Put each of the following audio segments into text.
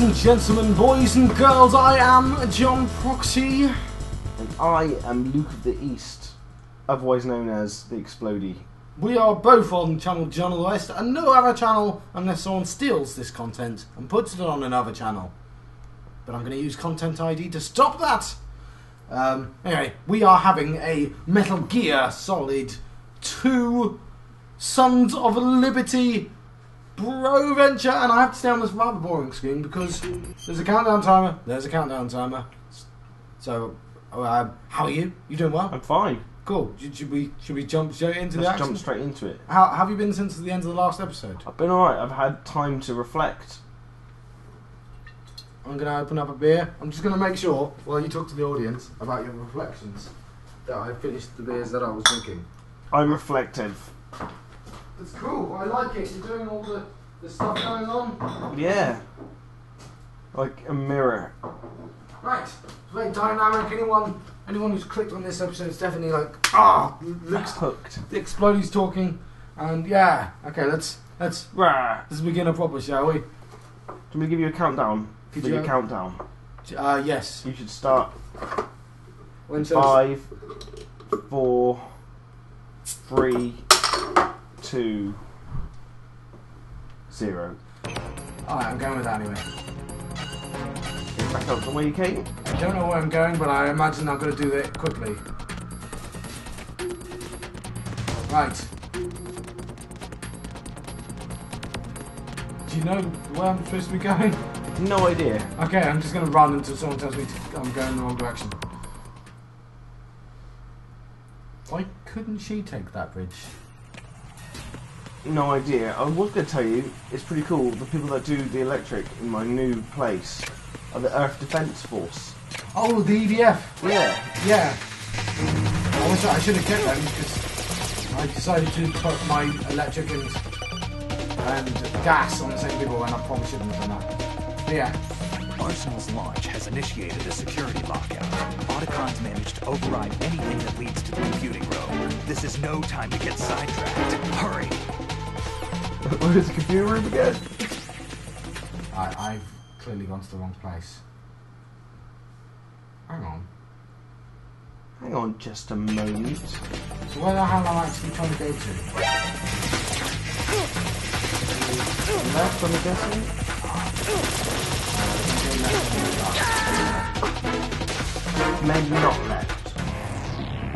and gentlemen, boys and girls, I am John Proxy. And I am Luke of the East, otherwise known as the Explodey. We are both on channel John of the West, and no other channel unless someone steals this content and puts it on another channel. But I'm going to use Content ID to stop that. Anyway, we are having a Metal Gear Solid 2 Sons of Liberty Broventure, and I have to stay on this rather boring screen because there's a countdown timer. There's a countdown timer. So, how are you? You doing well? I'm fine. Cool. Should we jump straight into the Let's action? jump straight into it. How have you been since the end of the last episode? I've been alright. I've had time to reflect. I'm going to open up a beer. I'm just going to make sure, while you talk to the audience about your reflections, that I finished the beers that I was drinking. I'm reflective. That's cool. I like it. You're doing all the stuff going on. Yeah. Like a mirror. Right. It's very dynamic. Anyone who's clicked on this episode is definitely like, Luke's hooked. The Explodey's talking. And yeah. Okay, let's begin a proper, shall we? Do you want me to give you a countdown? Could for you your countdown? Yes. You should start. When 5, 4, 3, 2, 0. Alright, I'm going with that anyway. Get back up the way you came. I don't know where I'm going, but I imagine I'm going to do it quickly. Right. Do you know where I'm supposed to be going? No idea. Okay, I'm just going to run until someone tells me I'm going in the wrong direction. Why couldn't she take that bridge? No idea. I was going to tell you, it's pretty cool. The people that do the electric in my new place are the Earth Defence Force. Oh, the EDF. Yeah. Yeah. I should have kept them because I decided to put my electric and gas on the same people, and I probably shouldn't have done that. But yeah. Arsenal's launch has initiated a security lockout. Autocon's managed to override anything that leads to the computing room. This is no time to get sidetracked. Hurry! Where's the computer room again? I've clearly gone to the wrong place. Hang on. Hang on just a moment. So where the hell am I actually trying to go to? Left, I'm guessing? Maybe not left.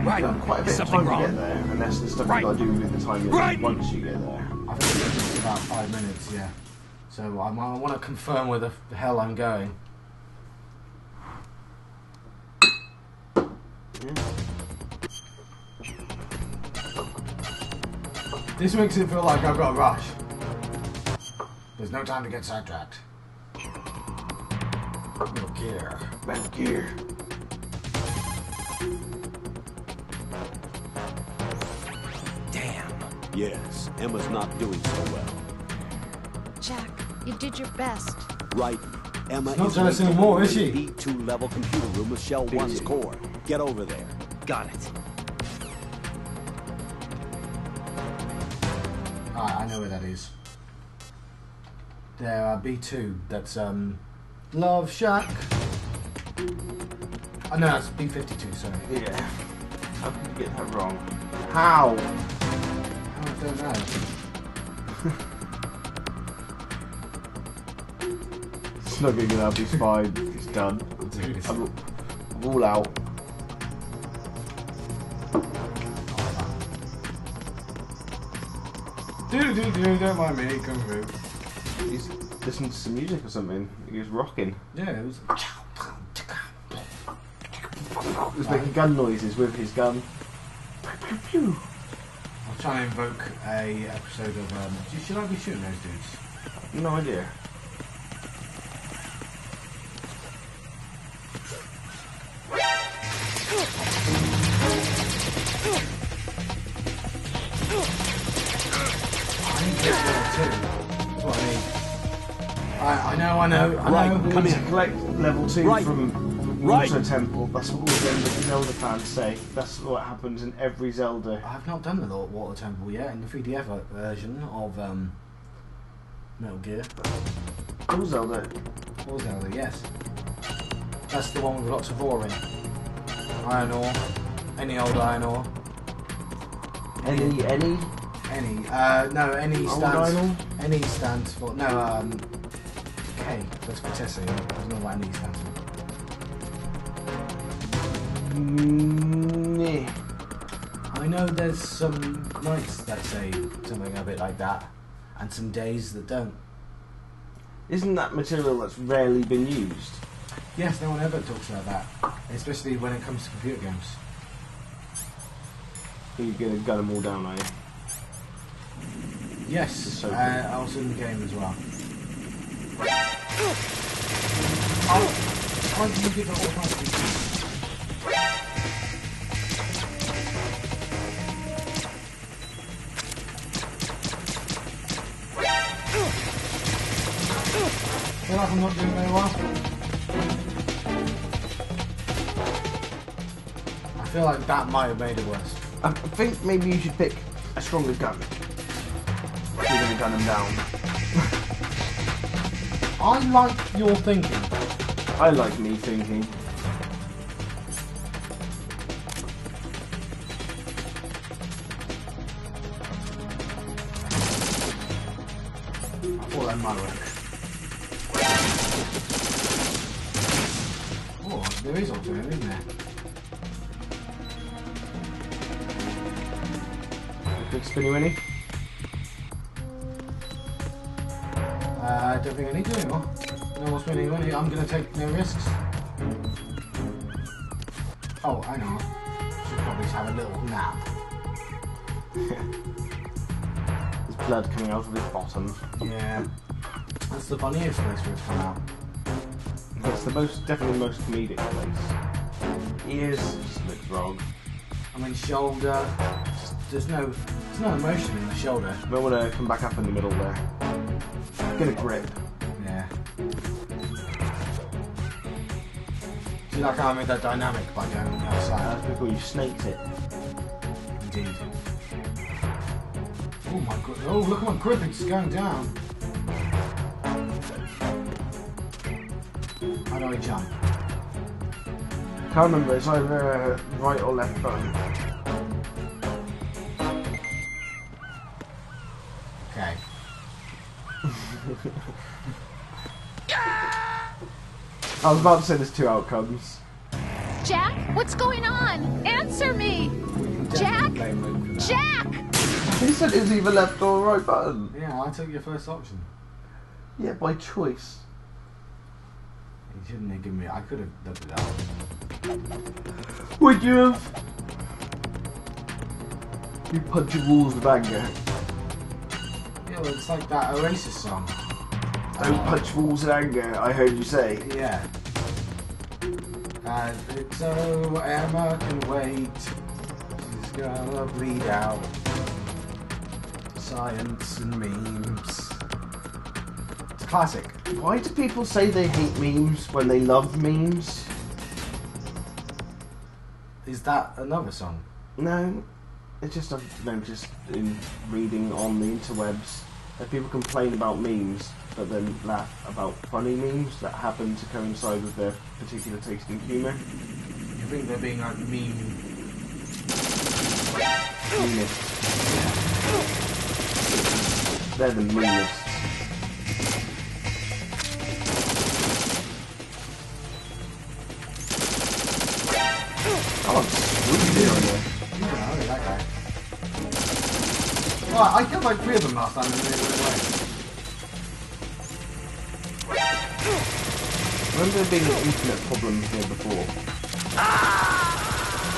Right. You've got quite a bit of Something time wrong. to get there, and that's the stuff Right. you've got to do with the time you Right. once you get there. I think it's just about 5 minutes, yeah. So I want to confirm where the hell I'm going. Yeah. This makes it feel like I've got a rush. There's no time to get sidetracked. Metal Gear. Metal Gear. Damn. Yes, Emma's not doing so well. Jack, you did your best. Right. Emma Not is jealous waiting anymore, in is she? the B2 level computer room of Shell 1's core. Get over there. Got it. I know where that is. There are B2. That's Love Shack. Oh no, that's B52. Sorry. Yeah. How could you get that wrong? How? I don't know. It's not going to get He's fine. It's done. Dude, it's- I'm all out. Don't mind me, come through. He's listening to some music or something. He was rocking. Yeah, it was. He was making gun noises with his gun. Pew, pew, pew. I'll try and invoke a episode of. Should I be shooting those dudes? No idea. I know. Right, come We need in. to collect level 2 Right. from Right. Water Temple. That's what all the Zelda fans say. That's what happens in every Zelda. I've not done the Water Temple yet in the 3DF version of Metal Gear. Oh, Zelda. Or Zelda, yes. That's the one with lots of ore in. Iron ore. Any old iron ore. Any? No, any Old stands. iron ore? Any stands for K. That's for potassium. I don't know what any stands for. Yeah. I know there's some nights that say something a bit like that, and some days that don't. Isn't that material that's rarely been used? Yes, no one ever talks about that, especially when it comes to computer games. You're going to gun them all down, are you? Yes, So also in the game as well. Oh, why did you give it automatically? I feel like I'm not doing very well. I feel like that might have made it worse. I think maybe you should pick a stronger gun. You're going to gun them down. I like your thinking. I like me thinking. Oh, that might work. Oh, there is alternative, isn't there? Big spinny winnie. I don't think I need to anymore. No more spinning money. I'm going to take no risks. Oh, hang on. Should probably just have a little nap. There's blood coming out of his bottom. Yeah. That's the funniest place for it to come out. That's the definitely most comedic place. Ears just looks wrong. I mean, shoulder. There's no emotion in the shoulder. Don't want to come back up in the middle there. Get a grip. Yeah. See, like how I made that dynamic by going on the other side. That's because you snaked it. Indeed. Oh my god. Oh, look at my grip. It's going down. How do I jump? Can't remember. It's either right or left button. Okay. I was about to say there's two outcomes. Jack, what's going on? Answer me! Jack! Jack! He said it was either left or right button. Yeah, I took your first option. Yeah, by choice. You shouldn't have given me. I could have looked it up. Would you have? You punch your walls with anger. Yeah, well, it's like that Oasis song. Don't punch walls with anger, I heard you say. Yeah. And it's so Emma can wait. She's gonna bleed out. Science and memes. It's classic. Why do people say they hate memes when they love memes? Is that another song? No, it's just I've noticed in reading on the interwebs that people complain about memes, but then laugh about funny memes that happen to coincide with their particular taste in humour. You think they're being like meme? Memeists. They're the memeists. Oh, I'm screwed here on you. Yeah, that guy. Well, I killed like 3 of them last time and then they went away. Remember there being an internet problem here before?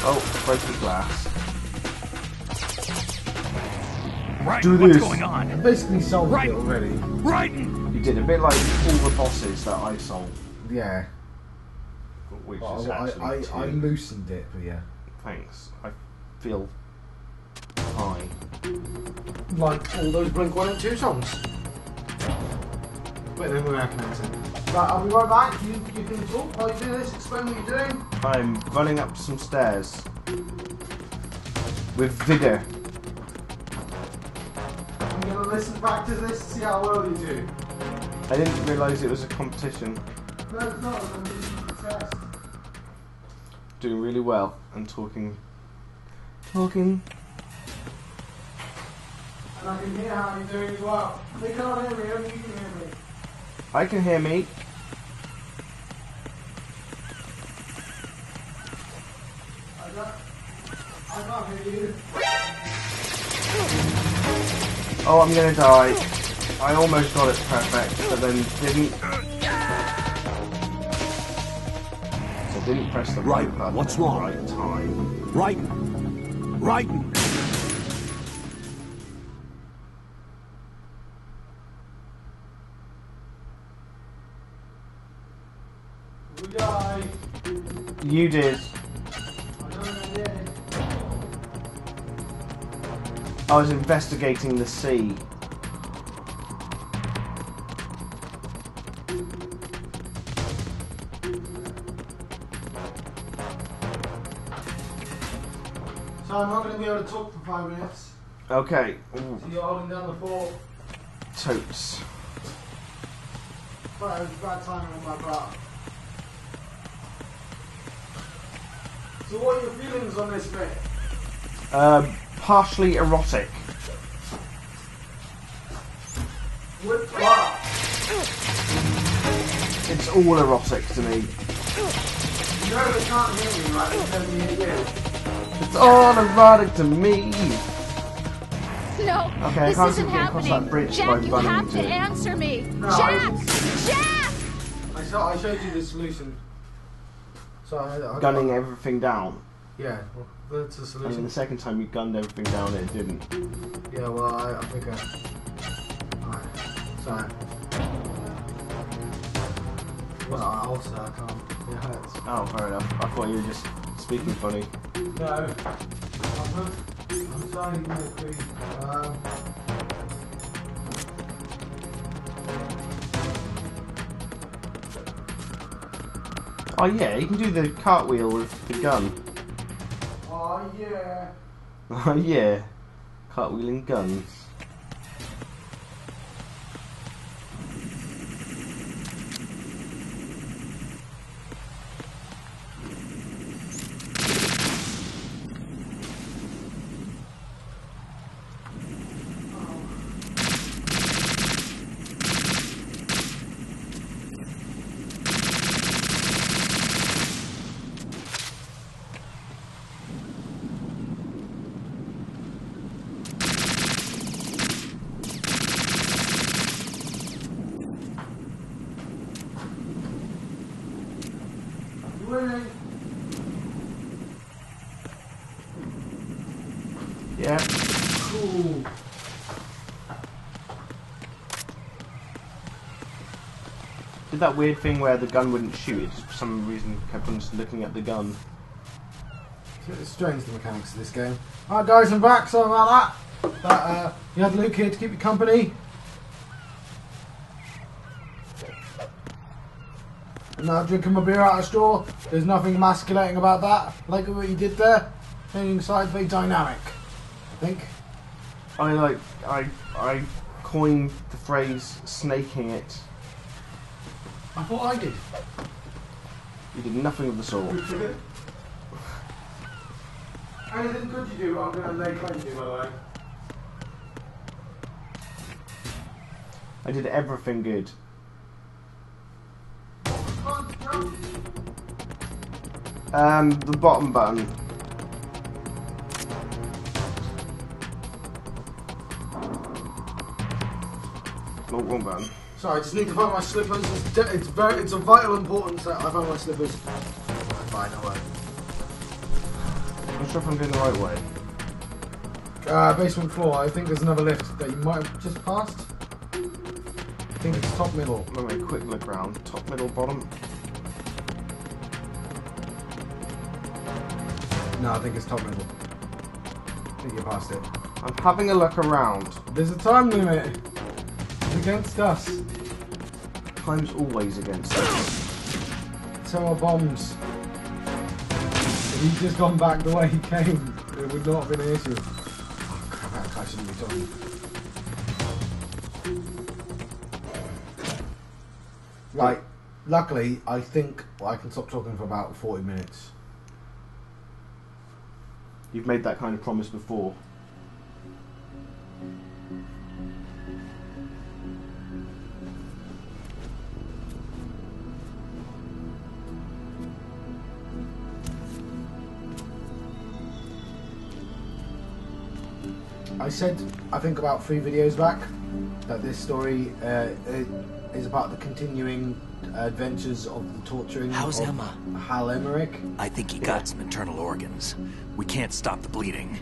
Oh, break the glass. Right, Do what's this. going on? I basically solved Right. it already. Brighton! You did a bit like all the bosses that I solved, Yeah. which Well, is actually I two. loosened it, but yeah. Thanks. I feel high. Like all those Blink-182 songs. But in an American accent. Right, I'll be right back. You can talk while you do this. Explain what you're doing. I'm running up some stairs with vigour. I'm going to listen back to this to see how well you do. I didn't realise it was a competition. No, it's not. I'm doing a test. Doing really well and talking. And I can hear how you're doing as well. They can't hear me, only you can hear me. I can hear me. I can't hear you. Oh, I'm gonna die. I almost got it perfect, but then didn't. So I didn't press the right button. What's wrong? Right time. Right. We die. You did. I know I did. I was investigating the sea. So I'm not going to be able to talk for 5 minutes. Okay. So you're holding down the fort. Totes. But it was bad timing on my part. So what are your feelings on this bit? Partially erotic. What? Wow. It's all erotic to me. You know they can't hear me, right? They can only hear you. It's all erotic to me. No, Okay, I this can't isn't get across that happening. bridge by Jack, you running have to into it. answer me. No, Jack! Jack! I showed you the solution. So I Gunning everything down. Yeah, well, that's the And solution. then the second time you gunned everything down, it didn't. Yeah, well, I think alright, sorry. Well, also, I can't. It hurts. Oh, fair enough. I thought you were just speaking funny. No. I'm sorry, Mercury. Oh yeah, you can do the cartwheel with the gun. Oh, yeah. Oh yeah, cartwheeling guns. Winning. Yeah. Cool. Did that weird thing where the gun wouldn't shoot, it just for some reason kept on just looking at the gun. It's strange, the mechanics of this game. Alright guys, I'm back, sorry about that. But you had Luke here to keep you company. I'm now drinking my beer out of straw. There's nothing emasculating about that. Like what you did there. Changing sides, very dynamic, I think. I coined the phrase snaking it. I thought I did. You did nothing of the sort. Anything good you do, I'm going to lay claim to, by the way. I did everything good. The bottom button. No, wrong button. Sorry, I just need to find my slippers. It's of vital importance that I find my slippers. Fine, I won't. I'm not sure if I'm doing the right way. Basement floor. I think there's another lift that you might have just passed. I think it's top middle. Let me have a quick look around. Top, middle, bottom. No, I think it's top middle. I think you passed it. I'm having a look around. There's a time limit. It's against us. Time's always against us. So are bombs. If he'd just gone back the way he came, it would not have been an issue. Oh crap, I shouldn't be talking. Right. Luckily, I think I can stop talking for about 40 minutes. You've made that kind of promise before. I said, I think about 3 videos back, that this story is about the continuing adventures of the torturing How's of Emma? Hal Emmerich. I think he got some internal organs. We can't stop the bleeding.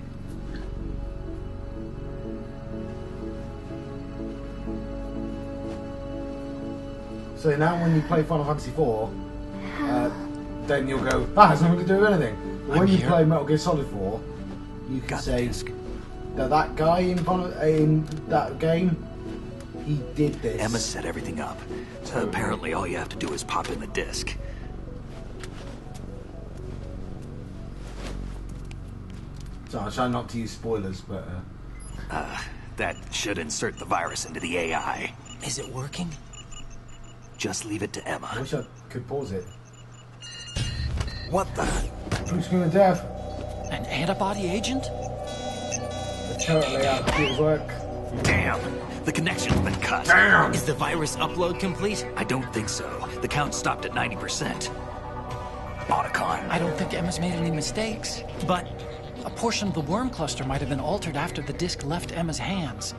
So now when you play Final Fantasy IV, then you'll go, that has nothing to do with anything. But when you play Metal Gear Solid 4, you can say that guy in that game, he did this. Emma set everything up. So apparently all you have to do is pop in the disc. So I try not to use spoilers, but... That should insert the virus into the AI. Is it working? Just leave it to I Emma. wish I could pause it. What the? Who's going to death? An antibody agent? It's currently out of computer's work. Damn! The connection's been cut. Damn! Is the virus upload complete? I don't think so. The count stopped at 90%. Otacon. I don't think Emma's made any mistakes. But a portion of the worm cluster might have been altered after the disc left Emma's hands.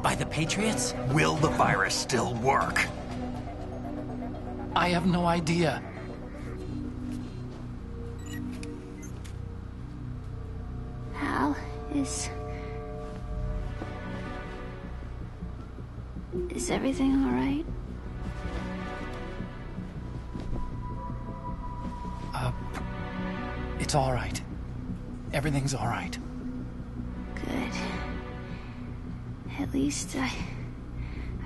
By the Patriots? Will the virus still work? I have no idea. Hal, is everything all right? It's all right. Everything's all right. Good. At least I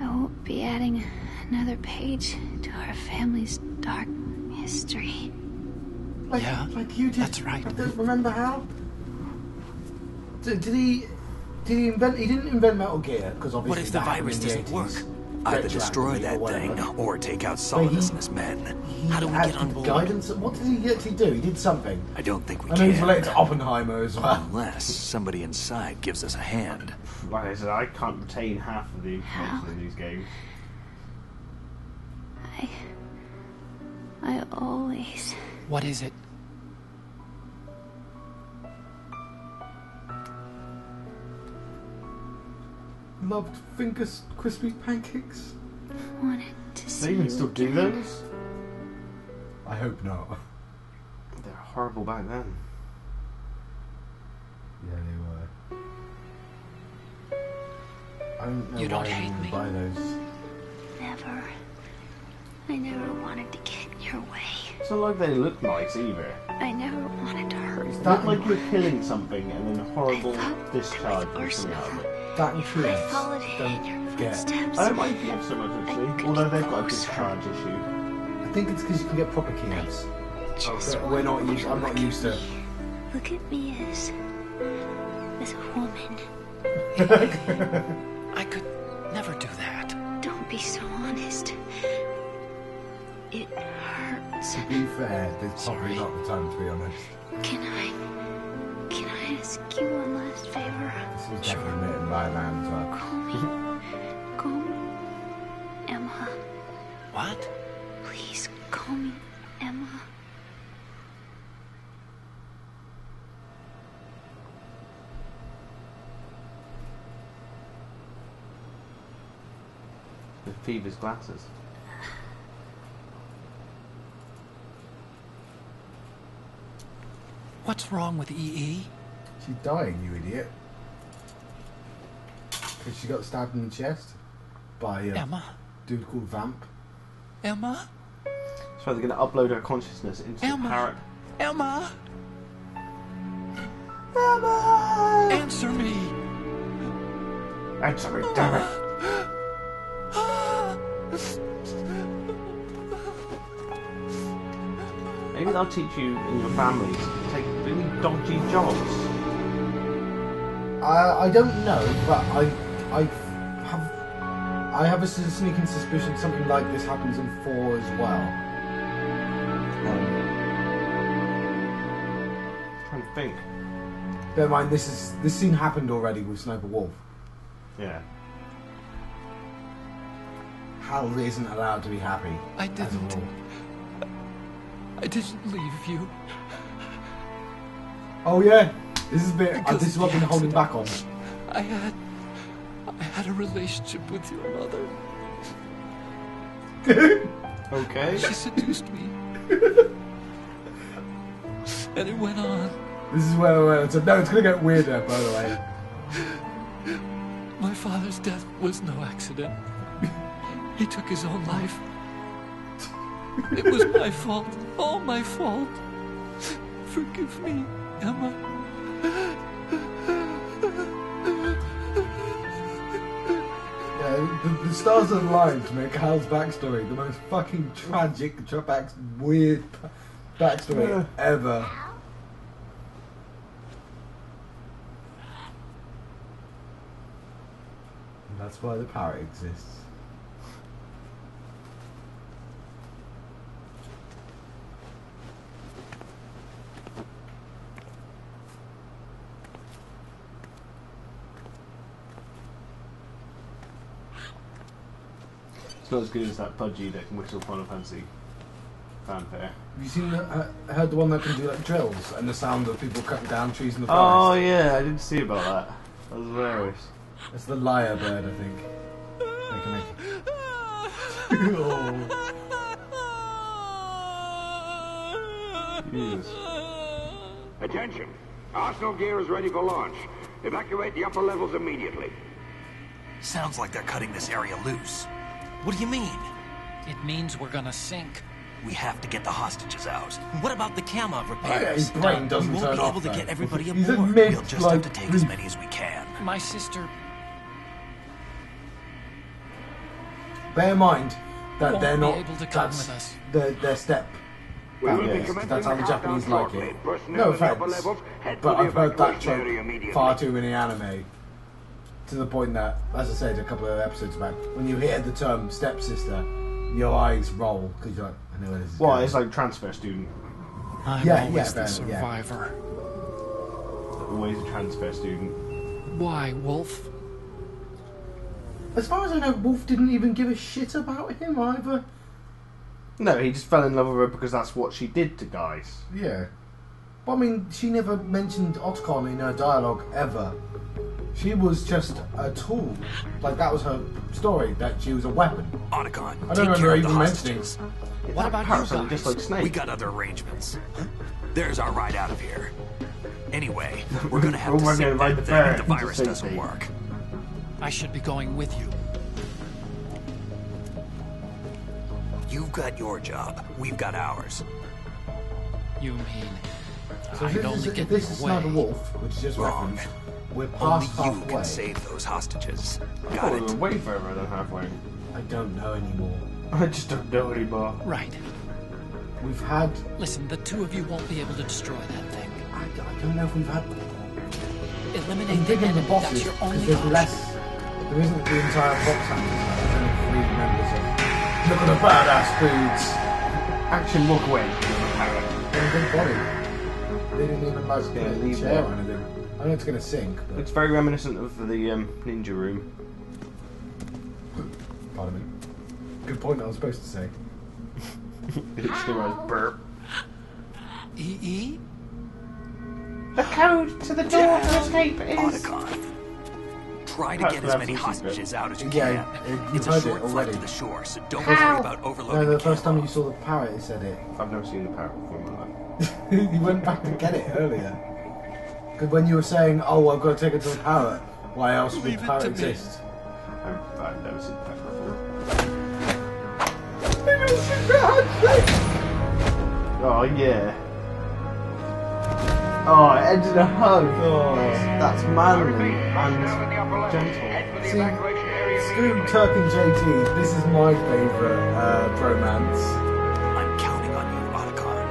won't be adding another page to our family's dark history. Like you did. That's right. Remember how? Did he invent? He didn't invent Metal Gear because obviously. What if the that happened virus in the doesn't 80s, work? Either destroy retroactively that or whatever. thing, or take out Solidus and his men. How do we had get on board? Guidance. What did he actually do? He did something. I don't think we I know he's can. related to Oppenheimer as well. Unless somebody inside gives us a hand. Like I said, I can't retain half of the information in these games. I always... What is it? Loved finger crispy pancakes. wanted to see They even you still do again. those? I hope not. They're horrible back then. Yeah, they were. I don't know You don't why I hate didn't me? buy those. Never. I never wanted to get in your way. It's not like they look nice either. I never wanted to hurt It you. looked like you're killing something and then a horrible I thought discharge like was coming out of it. That and I Trieste followed in your don't get. footsteps. I don't mind Kiev so much actually, I could although get they've got a closer. discharge issue. I think it's because you can get proper Kievs. Just but we're not wanted used. you I'm not look used at to. me. Look at me as a woman. I could never do that. Don't be so honest. It hurts. To be fair, there's probably not the time to be honest. Can I ask you one last favor? This was definitely written by a man as well. Call me Emma. What? Please call me Emma. The Phoebe's glasses. What's wrong with EE? She's dying, you idiot. Because she got stabbed in the chest by a Emma? dude called Vamp. Emma? So they're going to upload her consciousness into Emma? the parrot. Emma? Emma! Answer me! Answer me, damn it! Maybe they'll teach you and your families to take really dodgy jobs. I don't know, but I have a sneaking suspicion something like this happens in 4 as well. Trying to think. Bear in mind, this scene happened already with Sniper Wolf. Yeah. Hal isn't allowed to be happy. I as a didn't. rule. I didn't leave you. Oh yeah, this is a bit. Because This is what I've been holding back on. I had a relationship with your mother. Okay. She seduced me. And it went on. This is where it's gonna get weirder. By the way, My father's death was no accident. He took his own life. It was my fault. All my fault. Forgive me, Emma. yeah, the stars are aligned to make Hal's backstory the most fucking tragic, weird backstory ever. And that's why the parrot exists. It's not as good as that Pudgy that can whistle Final Fantasy fanfare. Have you seen heard the one that can do like drills and the sound of people cutting down trees in the Oh forest? yeah, I didn't see about that. That was hilarious. It's the lyre bird, I think. They can make oh. Jesus. Attention! Arsenal gear is ready for launch. Evacuate the upper levels immediately. Sounds like they're cutting this area loose. What do you mean? It means we're gonna sink. We have to get the hostages out. What about the camera Yeah, repairs? his brain We doesn't won't turn be off. able to though. get everybody He's aboard. admit, We'll just like, have to take as many as we can. My sister Bear in mind that won't they're be not. able to come That's with us. their step. We will be Yes, commencing that's how the countdown Japanese like shortly. it. Personnel No in the upper offense, levels, head but for the I've heard that evacuation area trope immediately. far too many anime. To the point that, as I said a couple of episodes back, when you hear the term stepsister, your eyes roll because you're like, I know where this is Well, going. it's like transfer student. I'm Yeah, always yeah, the yeah. survivor. Always a transfer student. Why, Wolf? As far as I know, Wolf didn't even give a shit about him either. No, he just fell in love with her because that's what she did to guys. Yeah. But I mean, she never mentioned Otacon in her dialogue ever. She was just a tool. Like, that was her story, that she was a weapon. Otacon, I take don't care remember of the even mentioning. hostages. What about Parrots you are guys? just like snakes. We got other arrangements. There's our ride out of here. Anyway, we're gonna have We're to gonna sink ride that the thing ferret if the into virus safety. doesn't work. I should be going with you. You've got your job. We've got ours. You mean So I'd only if get this in is the way. Sniper Wolf, which is just Wrong. referenced, we're Only past you halfway. can save those hostages. I Got thought we were it? way further than halfway. I don't know anymore. I just don't know anymore. Right. We've had... Listen, the two of you won't be able to destroy that thing. I don't know if we've had... Eliminate I'm the thinking of the enemy. bosses, That's your because only there's option. less... There isn't the entire box handle. There's only 3 members of... Look at the badass dudes! Action, walk away. Parrot. They're a big body. They didn't even like Yeah, the leave chair that. or anything. I know it's going to sink, but... It's very reminiscent of the ninja room. Pardon me. Good point I was supposed to say. It's the right burp. EE? The code to the door to escape is... Otacon. Try to That's get as many absolutely hostages out as you Yeah, can. you It's a heard it short flight already. to the shore, so don't worry about overloading No, the first time camo. you saw the parrot, he said it. I've never seen the parrot before in my life. He went back to get it earlier. Because when you were saying, oh, I've got to take it to the parrot, why else would the Leave it parrot to me. exist? I've never seen the parrot before. Oh, yeah. Oh, it ended in a hug. Oh, that's manly and gentle. See, screw Turk and JT, this is my favourite bromance. I'm counting on you, Otacon.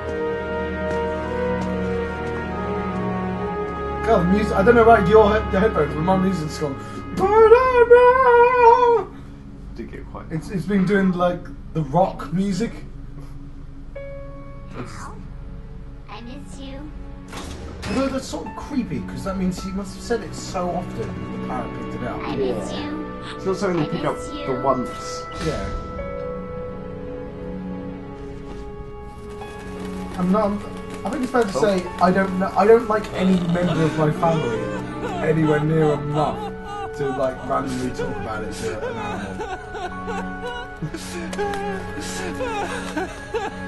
God, the music, I don't know about your headphones, but my music's gone. "Ba-da-da!" did get quite. It's been doing like the rock music. I miss you. Although that's sort of creepy because that means he must have said it so often that the parrot picked it up. I miss you. It's not something you pick up miss you. the once. Yeah. I think it's fair to say I don't like any member of my family anywhere near enough to like randomly talk about it to an animal.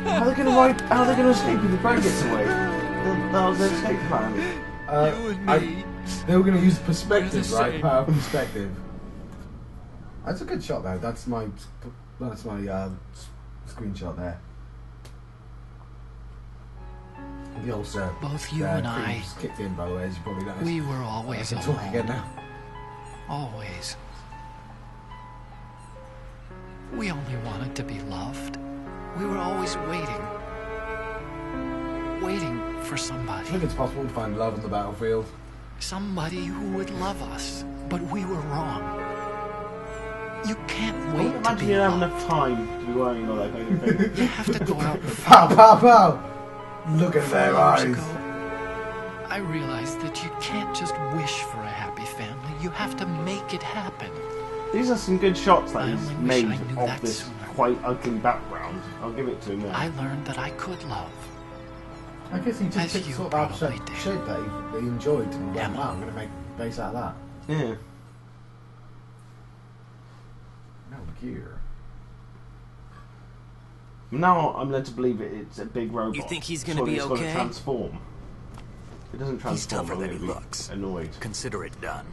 How are they gonna escape if the plane gets away? That was their escape plan. You and me. They were going to use perspective, We're the right? same. Power perspective. That's a good shot, though. That's my screenshot there. The old Both you and I, kicked in, by the way, as you probably noticed. we were I always can alone. talk again now. Always. We only wanted to be loved. We were always waiting. Waiting for I somebody. think it's possible to find love on the battlefield. Somebody who would love us. But we were wrong. You can't I wait don't to imagine be you have loved. enough time to be worrying all that kind of thing. You have to go out and Pow, pow, pow! Look at 4 their years eyes. ago, I realized that you can't just wish for a happy family. You have to make it happen. These are some good shots that I he's only wish made I knew of that this sooner. quite ugly background. I'll give it to him there. I learned that I could love. I guess he just As picked you sort of abstract probably did. shape that he enjoyed and went, Emma. wow, I'm going to make a base out of that. Yeah. Metal Gear. Now I'm led to believe it's a big robot. You think he's gonna so be it's gonna okay? transform. It doesn't transform. He's tougher I'm than he gonna be looks. Annoyed. Consider it done.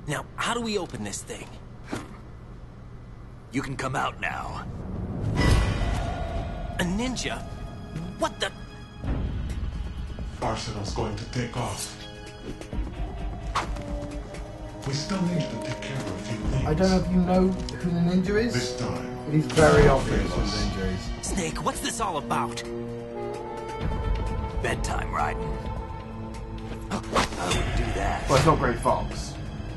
Now, how do we open this thing? You can come out now. A ninja? What the? Arsenal's going to take off. We still need to take care of a few things. I don't know if you know who the ninja is. This time. It is very obvious who the ninja is. Snake, what's this all about? Bedtime, Raiden. I wouldn't do that. Well, it's not Grey Fox.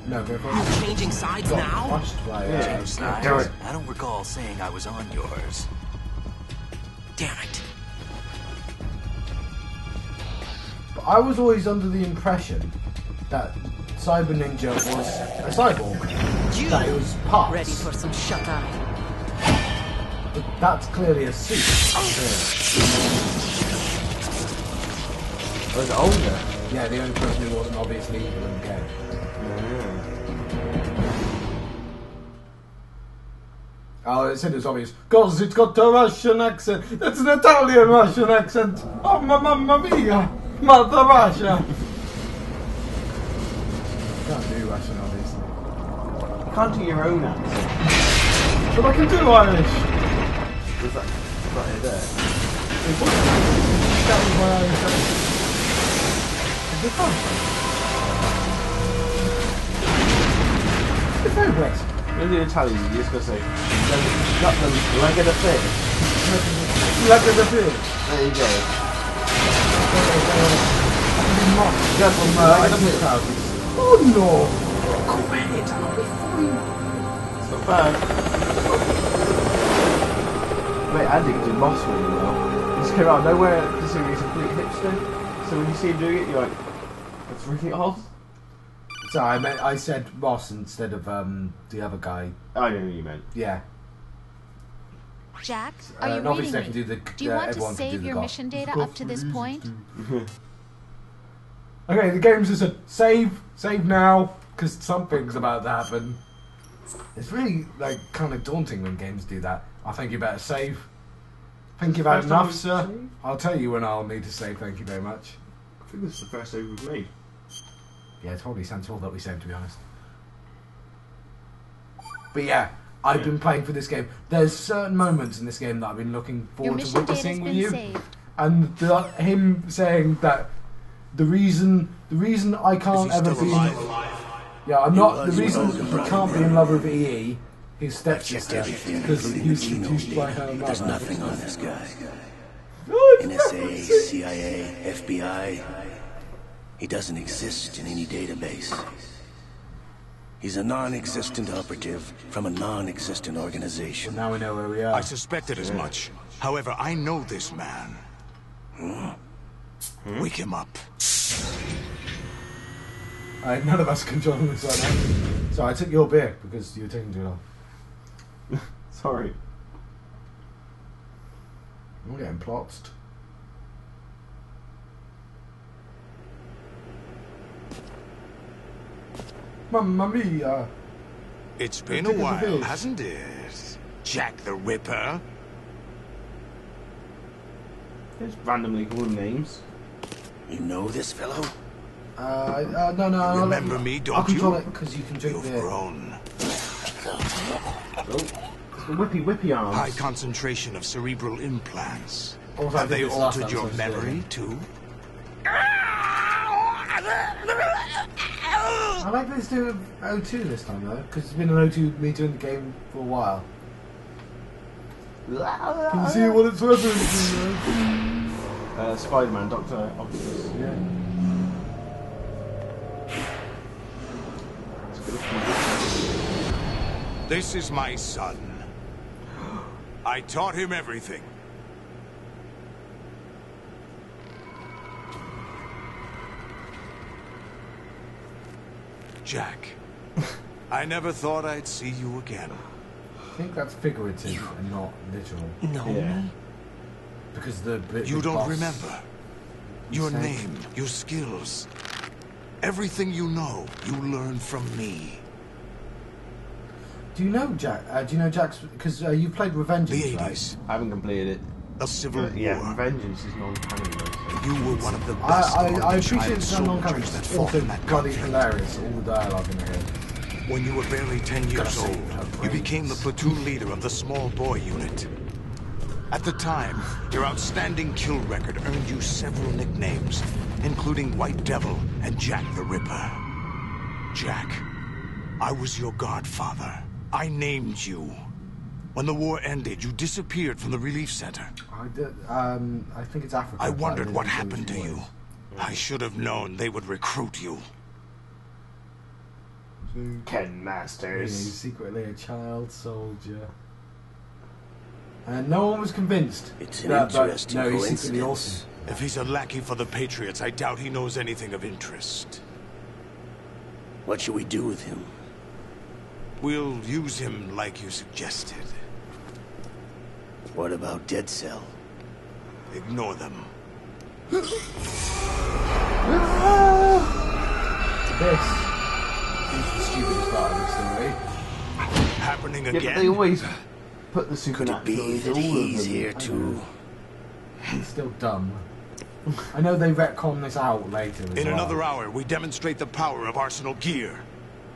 No, go for You're it. changing sides Got now? crushed by Yeah. Change do sides? it. I don't recall saying I was on yours. Damn it. But I was always under the impression that Cyber Ninja was a cyborg. You That it was parts. Ready for some shut eye. But that's clearly a suit. Oh, it's older. Yeah, the only person who wasn't obviously evil in the game. Oh, it said it was obvious. Because it's got a Russian accent. That's an Italian Russian accent. Oh, mamma mia. Mother Russia. Can't do Russian, obviously. You can't do your own accent. But I can do Irish. Is that right there? That was my Irish accent. Is it fun? It's very blessed. When you're Italian, you just gotta say, got them leg of the fish. Look at the field. There you go. Got from Iceland houses. Oh no! It's not bad. Wait, Andy can do Moss really well. He just came out of nowhere considering he's a complete hipster. So when you see him doing it, you're like, that's really odd. Sorry, I said Ross instead of the other guy. I know what you meant. Yeah. Jack, are you and obviously reading I can me? do the. Do you want to everyone can do save the your goth. mission data up to this point? Okay, the game's just a save now, because something's about to happen. It's really like kind of daunting when games do that. I think you better save. Think you've had First time enough, we've sir. saved? I'll tell you when I'll need to save. Thank you very much. I think this is the first save we've made. Yeah, it's probably sensible that we saved, to be honest. But yeah, I've been playing for this game. There's certain moments in this game that I've been looking Your forward to mission data's witnessing with been you, saved. and him saying that the reason I can't ever be in, I'm not the reason he can't be in love with EE, his stepsister, because he's seduced by her mother. There's nothing on this guy. Oh, NSA, CIA, FBI. He doesn't exist in any database. He's a non-existent operative from a non-existent organization. Well, now we know where we are. I suspected as much. However, I know this man. Wake him up. None of us can join this right now. So I took your beer because you were taking too long. Sorry. I'm getting plotzed. Mamma mia! It's been a while, hasn't it? Jack the Ripper. Just randomly calling names. You know this fellow? No. Remember me, don't I'll control you? it because you can drink You've beer. grown. Oh, it's the whippy arms. High concentration of cerebral implants. Also, Have I they think this last altered your episode's memory, good. too? I like this doing O2 this time though, because it's been an O2 me doing the game for a while. Can you see what it's referencing? Spider-Man, Dr. Octopus. Yeah. This is my son. I taught him everything. Jack, I never thought I'd see you again. I think that's figurative and not literal. No. Yeah. Because the You don't boss remember. Your said- name, your skills. Everything you know, you learned from me. Do you know Jack? Do you know Jack's? Because you played Revengeance, The right? 80s, I haven't completed it. a civil Yeah, war. Vengeance is non-canon though. So. You were one of the best I Orange appreciate Island it's non-canon. soldiers that It's fought also in that bloody country. hilarious. All the dialogue in the game. When you were barely 10 years save old, her you became the brains. platoon leader of the small boy unit. At the time, your outstanding kill record earned you several nicknames, including White Devil and Jack the Ripper. Jack, I was your godfather. I named you. When the war ended, you disappeared from the relief center. I think it's Africa. I but wondered didn't what know happened to which you. I should have known they would recruit you. one. Ken He's Masters. secretly a child soldier. And no one was convinced. It's an that- interesting no, he's secretly coincidence. awesome. If he's a lackey for the Patriots, I doubt he knows anything of interest. What should we do with him? We'll use him like you suggested. What about Dead Cell? Ignore them. This. He's the stupidest part of the story. Happening Yeah, but again? they always put the Could it supernatural be into that all of he's them. here to... He's still dumb. I know they retcon this out later as In well. another hour, we demonstrate the power of Arsenal gear.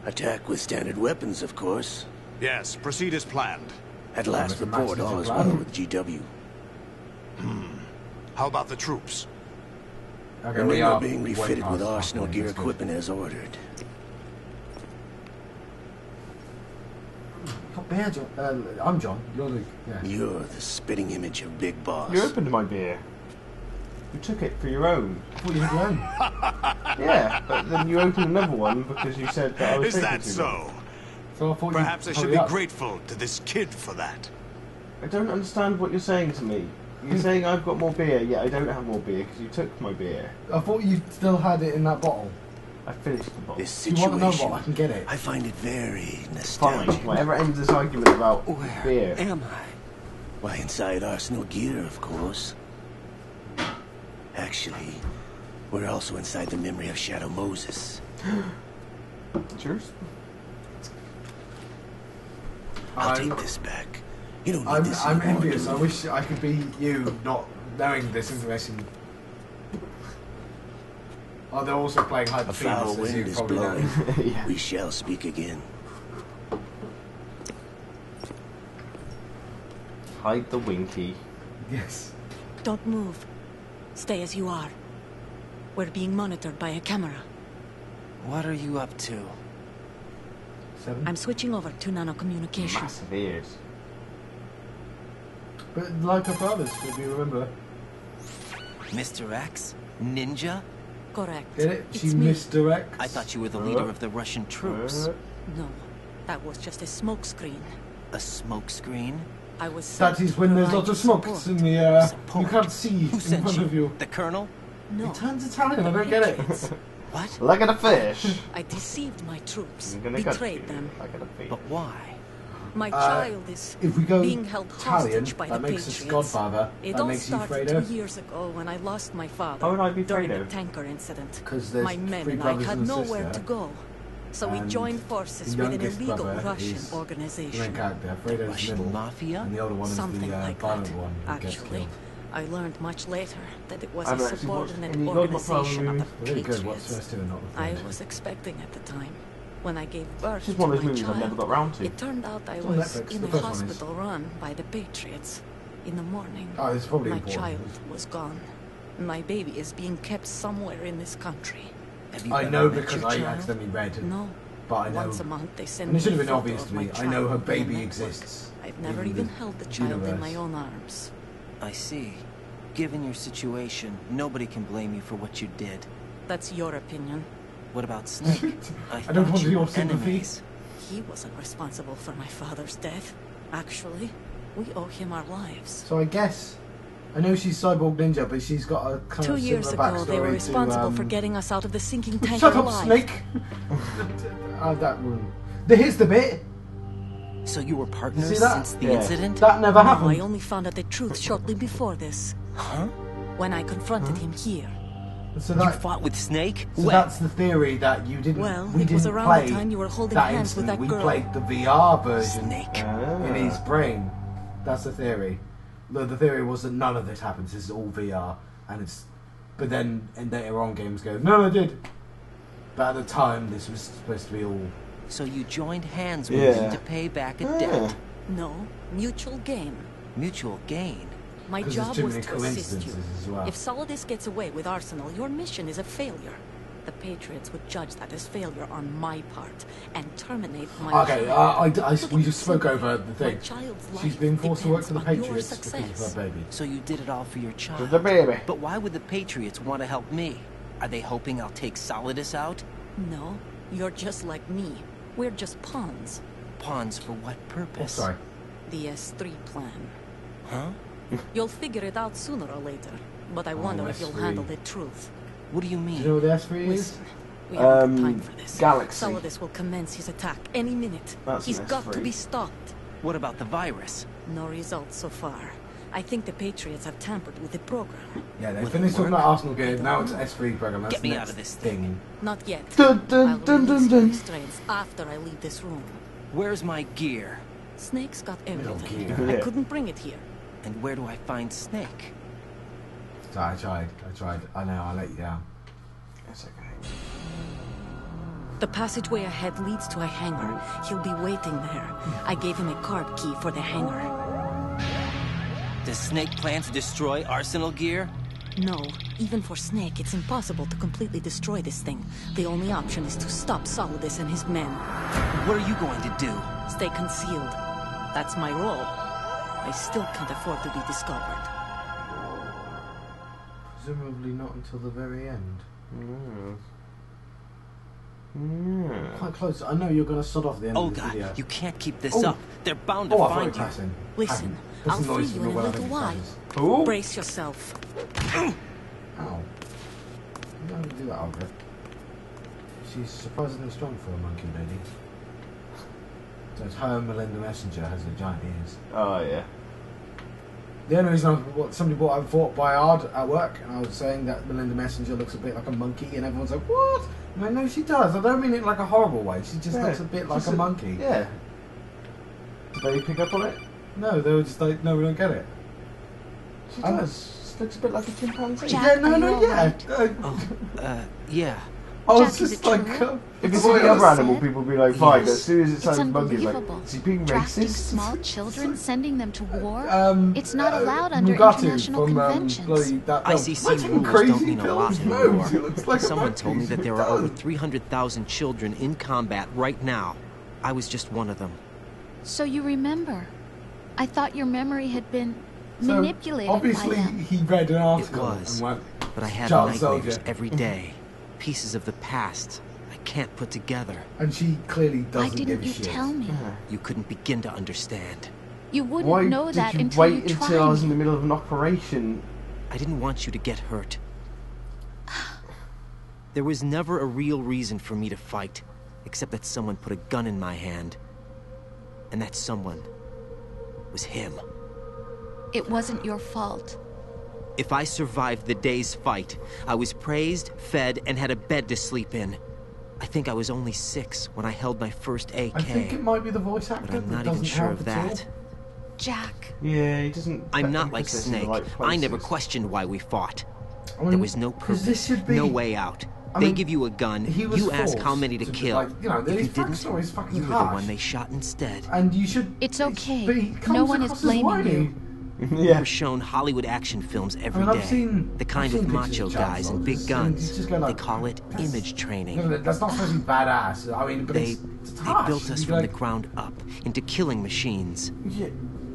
Attack with standard weapons, of course. Yes, proceed as planned. At last Mr. report, Master's all is plan. well with GW. How about the troops? Okay, The we men are are being way refitted with past Arsenal halfway, gear that's good. equipment as ordered. Oh, beer, John. I'm John. You're Luke. Yeah. You're the spitting image of Big Boss. You opened my beer. You took it for your own. I thought you had your own. Yeah, but then you opened another one because you said that I was Is taking that too long. so? So I thought Perhaps I you should be grateful to this kid for that. I don't understand what you're saying to me. You're saying I've got more beer, yet I don't have more beer because you took my beer. I thought you still had it in that bottle. I finished the bottle. This Do you want another situation, bottle? I can get it. I find it very Fine. nostalgic. Whatever ends this argument about Where beer. am I? Why, inside Arsenal gear, of course. Actually, we're also inside the memory of Shadow Moses. Cheers. I'll I'm- take this back. You don't need this I'm anymore, envious. do I you? wish I could be you, not knowing this information. Oh, they're also playing Hyper A foul Phoenix, as you wind is probably know. blowing. Yeah. We shall speak again. Hide the winky. Yes. Don't move. Stay as you are. We're being monitored by a camera. What are you up to? 7. I'm switching over to nano-communications. Massive ears. But like our brothers, if you remember. Mr. X? Ninja? Correct. Get it? She It's me. misdirects. I thought you were the leader of the Russian troops. No, that was just a smokescreen. A smokescreen? I was That is when there's lots of smoke in the you can't see Who in sent front you? of you. The colonel? No. It turns Italian, I don't get it. What? Like at a fish. I deceived my troops, I'm gonna cut betrayed you. them. Like at a fish. But why? My child is If we go being held Italian, hostage by that the makes us Patriots. Godfather. It That all makes you started Fredo. 2 years ago when I lost my father How would I be during Fredo? the tanker incident. 'Cause there's My men three and I brothers had and a nowhere sister, to go. So we and joined forces the with an youngest illegal brother Russian is the main organization. character. The Fredo's Russian middle, mafia? and the older one Something is the like violent that. one who gets Actually, killed. I learned much later that it was I a haven't actually watched subordinate any Godfather organization of the movies. Really good. What's the Patriots. first two and not the I third? was expecting at the time. When I gave birth This is to one of my those movies child, I've never got round to. it turned out I It's on was Netflix, in the a first one is. hospital run by the Patriots. In the morning, Oh, it's probably my important. child was gone. My baby is being kept somewhere in this country. Have you I ever know met because your I child? accidentally read. No. But I know. Once a month they send And it me should a have been photo obvious of to my me. I child know her via baby network. exists. I've never in even the held the child in universe. my own arms. I see. Given your situation, nobody can blame you for what you did. That's your opinion. What about Snake? I thought don't want you your were sympathy. enemies. He wasn't responsible for my father's death. Actually, we owe him our lives. So I guess I know she's Cyborg Ninja, but she's got a kind 2 of years similar ago, they were backstory responsible to, for getting us out of the sinking tanker Shut up, alive. Snake! That one. Here's the bit. So you were partners See that? since the Yeah. incident? That never No, happened. I only found out the truth shortly before this. Huh? When I confronted him here. So You that, fought with Snake? so When? that's the theory that you didn't. Well, we it was didn't around the play time you were holding that hands with instant. that We girl. played the VR version Snake. in his brain. That's the theory. The theory was that none of this happens. This is all VR, and it's. But then in later on, games go, no, I did. But at the time, this was supposed to be all. So you joined hands with Yeah. him to pay back a debt. No, mutual gain. Mutual gain. My 'Cause there's job too was many to assist you. coincidences as well. If Solidus gets away with Arsenal, your mission is a failure. The Patriots would judge that as failure on my part and terminate my Okay, child. we just spoke over the thing. My child's She's life being forced to work for the depends on your Patriots because success. of her baby. So you did it all for your child. The baby. But why would the Patriots want to help me? Are they hoping I'll take Solidus out? No, you're just like me. We're just pawns. Pawns for what Oh, purpose? sorry. The S3 plan. Huh? You'll figure it out sooner or later, but I wonder if you'll S3. handle the truth. What do you Do mean? you know what the S3 is? Listen, we haven't got time for this. Galaxy. Solidus will commence his attack any minute. That's He's an got to S3. be stopped. What about the virus? No results so far. I think the Patriots have tampered with the program. Yeah, they Will it finished talking work? about Arsenal game. Now it's S3 program. That's Get the me next out of this thing. Not yet. Dun, dun, I'll dun, release dun, dun. the restraints after I leave this room. Where's my gear? Snake's got everything. gear. I Yeah. couldn't bring it here. And where do I find Snake? So I tried. I know, I let you down. It's okay. The passageway ahead leads to a hangar. He'll be waiting there. I gave him a card key for the hangar. Does Snake plan to destroy Arsenal gear? No, even for Snake, it's impossible to completely destroy this thing. The only option is to stop Solidus and his men. What are you going to do? Stay concealed. That's my role. I still can't afford to be discovered. Presumably not until the very end. Quite close. I know you're going to sod off the end of this Olga, video. you can't keep this Oh. up. They're bound to Oh, I thought find it you. passing. Listen, That's I'll the noise free from you in the a well, I little think it while. passes. Ooh. Brace yourself. Ow. You don't have to do that, Olga. She's surprisingly strong for a monkey lady. So it's her and Melinda Messenger has the giant ears. Oh, yeah. The only reason somebody brought up Fort Bayard at work, and I was saying that Melinda Messenger looks a bit like a monkey, and everyone's like, what? I'm like, no, she does. I don't mean it like a horrible way. She just looks a bit like a monkey. Yeah. Did they pick up on it? No, they were just like, no, we don't get it. She does. She looks a bit like a chimpanzee. Jack, yeah, are you all yeah. right? Yeah. I was Jack, is just it like, true? If you It's see what the other you animal, said? people will be like, fine. Yes. As soon as it It's sounds monkey, like, unbelievable. is he being Drafting racist? small children, sending them to war? Um, It's not allowed under Mugatu international from, conventions. bloody, that film. ICC Imagine rules crazy don't mean a lot films. anymore. No, he looks like a Someone monkey. told me that there He are over does. 300,000 children in combat right now. I was just one of them. So you remember. I thought your memory had been So, manipulated obviously, by them. he read an article was, and went, But I have Child nightmares soldier. every day. pieces of the past I can't put together. And she clearly Why doesn't give didn't a you shit. tell me? You couldn't begin to understand. You wouldn't Why know did that you until wait you until I was in tried. the middle of an operation? I didn't want you to get hurt. There was never a real reason for me to fight, except that someone put a gun in my hand. And that someone was him. It wasn't your fault. If I survived the day's fight, I was praised, fed, and had a bed to sleep in. I think I was only 6 when I held my first AK. I think it might be the voice actor, but I'm not that even doesn't sure help of at all. that. Jack. Yeah, he doesn't. I'm put not like emphasis in the Snake. right I never places. questioned why we fought. I mean, There was no 'cause purpose, this should be- no way out. I They mean, give you a gun, he was you ask how forced many to to, kill. like, you know, if you his didn't, backstory is fucking you were the harsh. one they shot instead. And you should... It's okay. But he No comes one is across as blaming whiny. you. We were shown Hollywood action films every I've day. seen- The kind I've with seen macho pictures of guys child and big soldiers, and guns. you just go like, They call it image training. No, that's not supposed to be badass. I mean, but They it's harsh. built us You'd be from the like, ground up into killing machines. Yeah.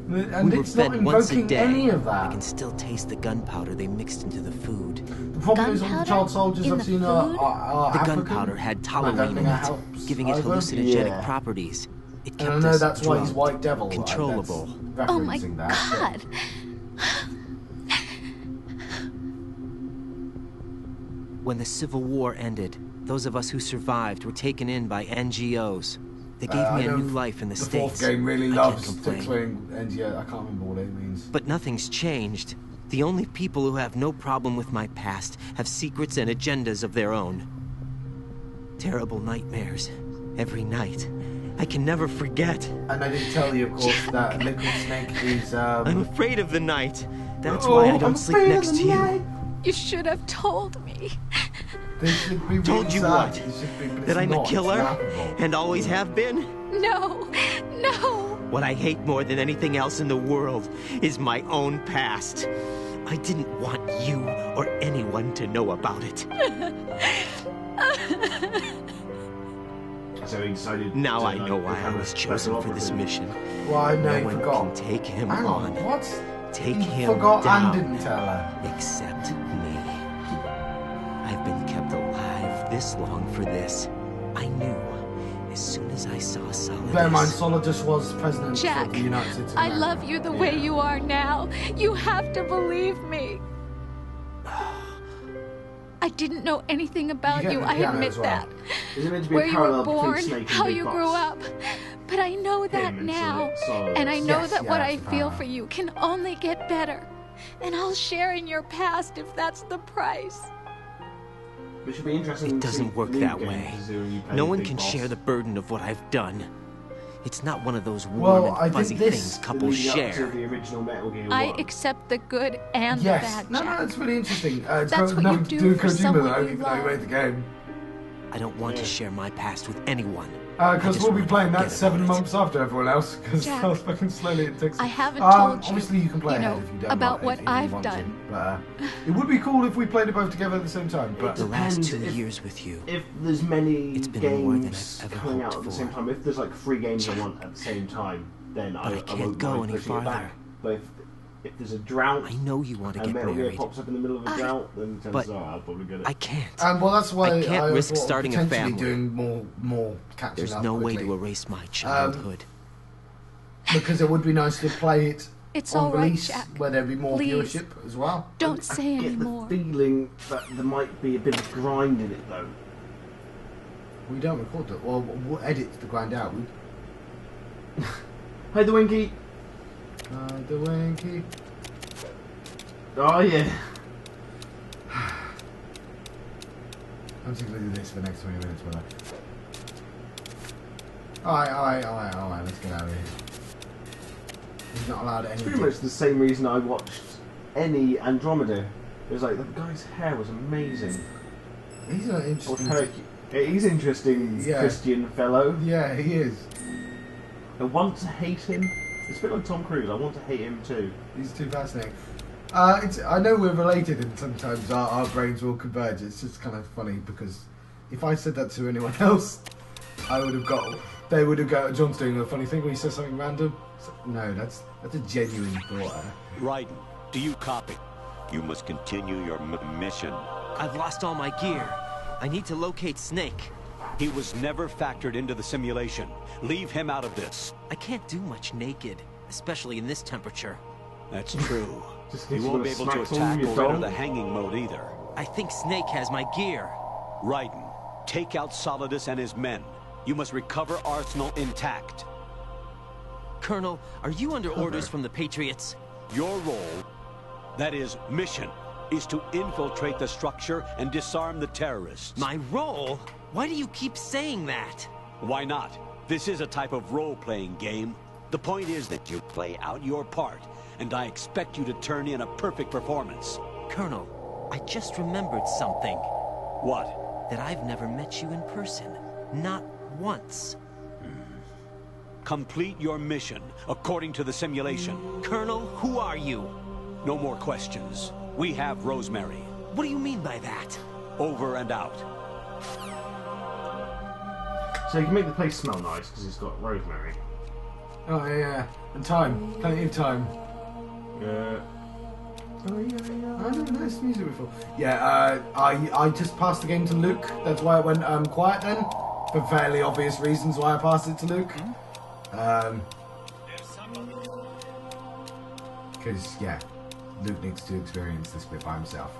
And We were it's not fed once a invoking day. any of I that. can still taste the gunpowder they mixed into the food. The problem is all the Gunpowder child soldiers in I've the seen food? are The African. gunpowder had And I don't toluene in think that it, helps giving it either. hallucinogenic Yeah. properties. It And kept I know us that's why he's drugged, White Devil. controllable. That's Oh my referencing that, but- god. When the Civil War ended, those of us who survived were taken in by NGOs. They gave me a new life in the States. The fourth game really I loves can't complain. tickling, and yeah, I can't remember what it means. But nothing's changed. The only people who have no problem with my past have secrets and agendas of their own. Terrible nightmares. Every night. I can never forget. And I didn't tell you, of course, that Liquid Snake is, I'm afraid of the night. That's why I don't sleep next to you. You should have told me. They should be Told really you sad. what? They should be, but That it's I'm not, a it's killer? laughable. And always have been? No. No. What I hate more than anything else in the world is my own past. I didn't want you or anyone to know about it. So he decided. Now to, I know why I become was a chosen for this special mission. Why, no, No you one forgot. can take him Hang on, on. what? Take You him forgot down. and didn't tell her. Except me. I've been kept alive this long for this. I knew as soon as I saw Solidus. Bear in mind, Solidus was president Jack, of the United States of I America. love you the way you are now. You have to believe me. I didn't know anything about You you, get the I piano admit as well. that. Is it meant to be Where a you were parallel between born, Snake and how Big you Boss? grew up. But I know that and now. Solidus. And I know Yes, that yeah, what I it's the feel power. for you can only get better. And I'll share in your past if that's the price. It should be interesting. It to doesn't see work Luke that games way. as when you play No the one Big can Boss. share the burden of what I've done. It's not one of those Well, warm I and think fuzzy this- things couples Leading up to share. the original Metal Gear I 1. accept the good and Yes. the bad, No, Jack. that's really interesting. It's That's got what nothing you to do do with for Kojima, someone though, you even though he love. made the game. I don't want to share my past with anyone. Because we'll be playing that Forget 7 about it. months after everyone else, because Jack, how fucking slowly it takes. I haven't told you, Obviously, you can play you ahead know, if you don't about want, what if you I've want to, done. but it would be cool if we played it both together at the same time. But The last depends 2 if- years with you. If there's many It's been more than games I've ever coming out hoped at the for. same time, if there's like 3 games I want at the same time, then But I can't won't go mind any pushing it back. farther. But if there's a drought, I know you want to and get Metal Gear married. pops up in the middle of a drought, then But chances are I'll probably get it. I can't. well, that's why I can't risk thought of starting a potentially family. doing more catching There's up no way quickly. to erase my childhood. Because it would be nice to play it It's on all right, release Jack. where there'd be more Please. viewership as well. Don't say I get anymore. the feeling that there might be a bit of grind in it though. We don't record that. Well, we'll edit the grind out. Hey, the Winky. The Winky. Oh yeah. I'm just going to do this for the next 20 minutes, will I? Alright, let's get out of here. He's not allowed any. Pretty much the same reason I watched any Andromeda. It was like, the guy's hair was amazing. He's an interesting. He's interesting, Yeah. Christian fellow. Yeah, he is. I want to hate him. It's a bit like Tom Cruise. I want to hate him too. He's too fascinating. I know we're related and sometimes our brains will converge. It's just kind of funny because if I said that to anyone else, they would have got, John's doing a funny thing when he says something random. No, that's a genuine thought. Raiden, do you copy? You must continue your mission. I've lost all my gear. I need to locate Snake. He was never factored into the simulation. Leave him out of this. I can't do much naked, especially in this temperature. That's true. You You won't be able to attack or enter the hanging mode either. I think Snake has my gear. Raiden, take out Solidus and his men. You must recover Arsenal intact. Colonel, are you under orders from the Patriots? Your role, that is, mission, is to infiltrate the structure and disarm the terrorists. My role? Why do you keep saying that? Why not? This is a type of role-playing game. The point is that you play out your part, and I expect you to turn in a perfect performance. Colonel, I just remembered something. What? That I've never met you in person. Not once. Complete your mission, according to the simulation. Colonel, who are you? No more questions. We have Rosemary. What do you mean by that? Over and out. So you can make the place smell nice because it's got rosemary. Oh yeah, and time. Plenty of time. Yeah. Oh yeah. I know nice music before. Yeah, I just passed the game to Luke. That's why it went quiet then. For fairly obvious reasons why I passed it to Luke. Because, yeah, Luke needs to experience this bit by himself.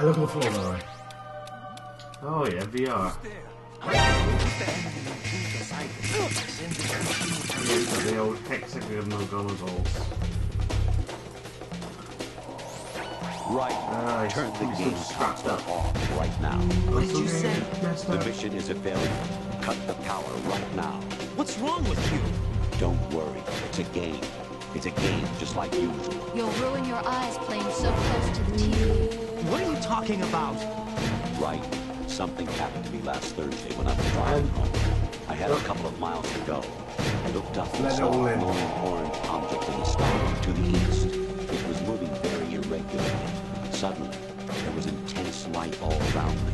Look at the floor, by the way. Oh yeah, VR. The old hexagonal goggles. Right. Turn the game console off right now. What did you say? The mission is a failure. Cut the power right now. What's wrong with you? Don't worry. It's a game. It's a game just like usual. You'll ruin your eyes playing so close to the TV. What are you talking about? Right. Something happened to me last Thursday when I was driving home. I had a couple of miles to go. I looked up and saw a glowing orange object in the sky to the east. It was moving very irregularly. Suddenly, there was intense light all around me.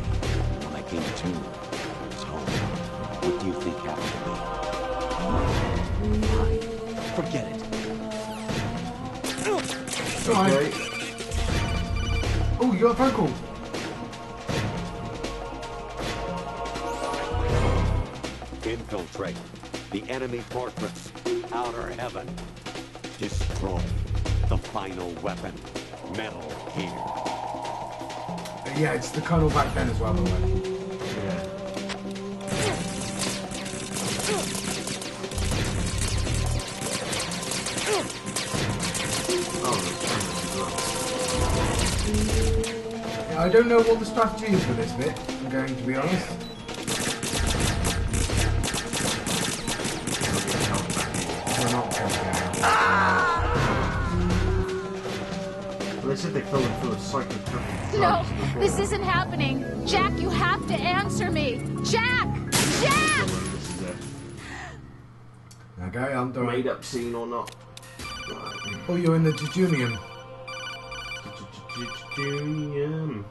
When I came to, I was home. What do you think happened to me? Fine. Forget it. Okay. Oh, you got a phone call. Infiltrate the enemy fortress. Outer heaven. Destroy the final weapon. Metal Gear. Yeah, it's the Colonel back then as well, by the way. Yeah. I don't know what the strategy is for this bit, I'm going to be honest. Well, they said they fell into a psychotherapy. No, this isn't happening. Jack, you have to answer me. Jack! Jack! Okay, I'm done. Made up scene or not? Oh, you're in the Jejunium. Jejunium.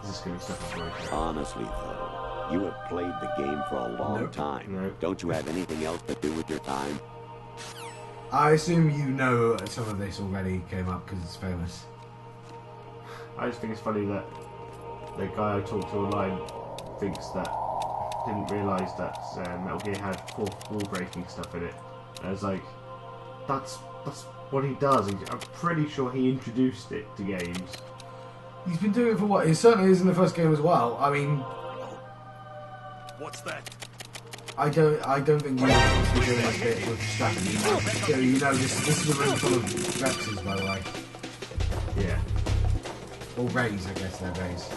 Is this going to be stuff? Honestly, though, you have played the game for a long time. Nope. Don't you have anything else to do with your time? I assume you know some of this already came up because it's famous. I just think it's funny that the guy I talked to online didn't realise that Metal Gear had fourth wall breaking stuff in it. And I was like, that's what he does. I'm pretty sure he introduced it to games. He's been doing it for what? It certainly is in the first game as well. I mean, what's that? I don't think you're supposed to be doing this bit with strategy. So, you know, this is a room full of Rexes, by the way. Yeah. Or Rays, I guess they're Rays.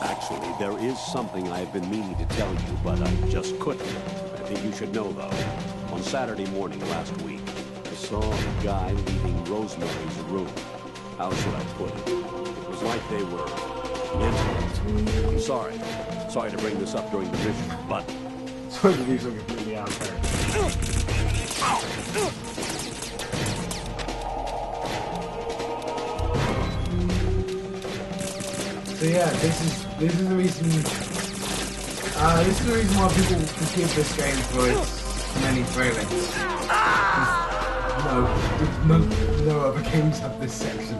Actually, there is something I've been meaning to tell you, but I just couldn't. I think you should know, though. On Saturday morning last week, I saw a guy leaving Rosemary's room. How should I put it? It was like they were intimate. I'm sorry. Sorry to bring this up during the mission, but... So these are completely out there. So yeah, this is the reason. This is the reason why people forgive this game for its many failings. No other games have this section.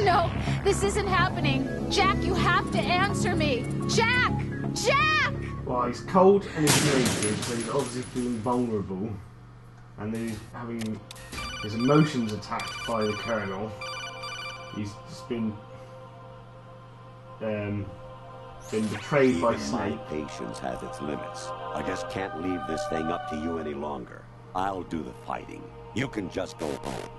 No, this isn't happening. Jack, you have to answer me. Jack! Jack! Well, he's cold and he's naked, so he's obviously feeling vulnerable. And then he's having his emotions attacked by the Colonel. He's just been betrayed by Snake. My patience has its limits. I just can't leave this thing up to you any longer. I'll do the fighting. You can just go home.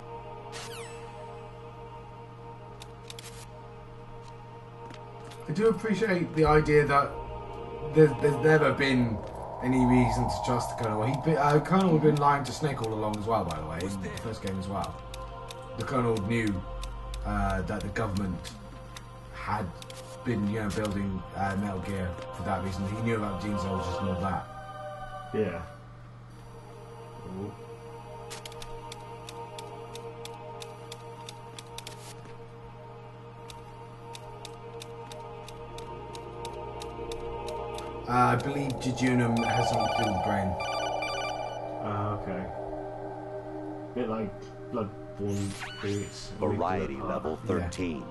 I do appreciate the idea that there's never been any reason to trust the Colonel. Colonel had been lying to Snake all along as well, by the way, in the first game as well. The Colonel knew that the government had been, building Metal Gear for that reason. He knew about Gene Soldiers and all that. Yeah. Ooh. I believe jejunum has something to do with the brain. Okay. A bit like Bloodborne things. Variety level 13. Yeah.